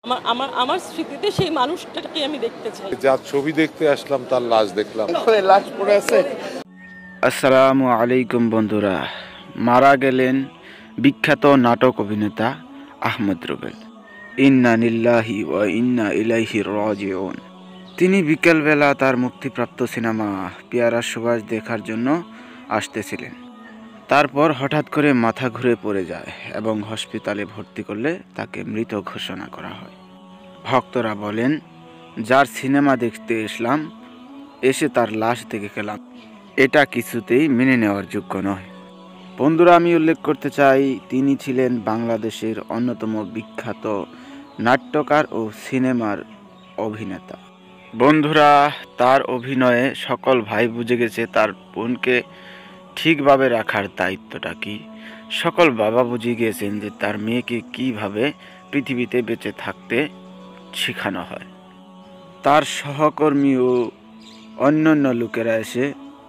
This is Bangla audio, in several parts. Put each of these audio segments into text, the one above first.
আমার স্মৃতিতে সেই মানুষটাকে আমি দেখতে চাই। যার ছবি দেখতে আসলাম তার লাশ দেখলাম, লাশ পড়ে আছে। আসসালামু আলাইকুম বন্ধুরা। মারা গেলেন বিখ্যাত নাটক অভিনেতা আহমদ রুবেল। ইন্না লিল্লাহি ওয়া ইন্না ইলাইহি রাজিউন। তিনি বিকেলবেলা তার মুক্তিপ্রাপ্ত সিনেমা পেয়ারা সুভাষ দেখার জন্য আসতেছিলেন। তারপর হঠাৎ করে মাথা ঘুরে পড়ে যায় এবং হসপিটালে ভর্তি করলে তাকে মৃত ঘোষণা করা হয়। ভক্তরা বলেন, যার সিনেমা দেখতে এসলাম, এসে তার লাশ দেখে গেলাম, এটা কিছুতেই মেনে নেওয়ার যোগ্য নয়। বন্ধুরা, আমি উল্লেখ করতে চাই, তিনি ছিলেন বাংলাদেশের অন্যতম বিখ্যাত নাট্যকার ও সিনেমার অভিনেতা। বন্ধুরা, তার অভিনয়ে সকল ভাই বুঝে গেছে তার বোনকে ঠিকভাবে রাখার দায়িত্বটা কি। সকল বাবা বুঝে গিয়েছেন যে তার মেয়েকে কিভাবে পৃথিবীতে বেঁচে থাকতে শেখানো হয়। তার সহকর্মী ও অন্যান্য লোকেরা এসে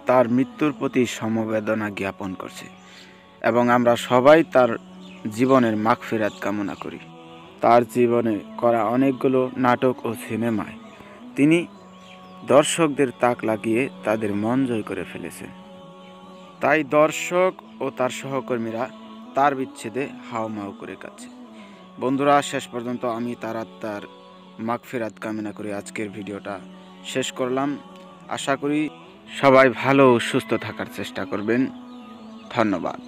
তার মৃত্যুর প্রতি সমবেদনা জ্ঞাপন করছে এবং আমরা সবাই তার জীবনের মাগফিরাত কামনা করি। তার জীবনে করা অনেকগুলো নাটক ও সিনেমায় তিনি দর্শকদের তাক লাগিয়ে তাদের মন জয় করে ফেলেছেন। তাই দর্শক ও তার সহকর্মীরা তার বিচ্ছেদে হাউমাউ করে কাঁদছে। বন্ধুরা, শেষ পর্যন্ত আমি তার আত্মার মাগফিরাত কামনা করে আজকের ভিডিওটা শেষ করলাম। আশা করি সবাই ভালো ও সুস্থ থাকার চেষ্টা করবেন। ধন্যবাদ।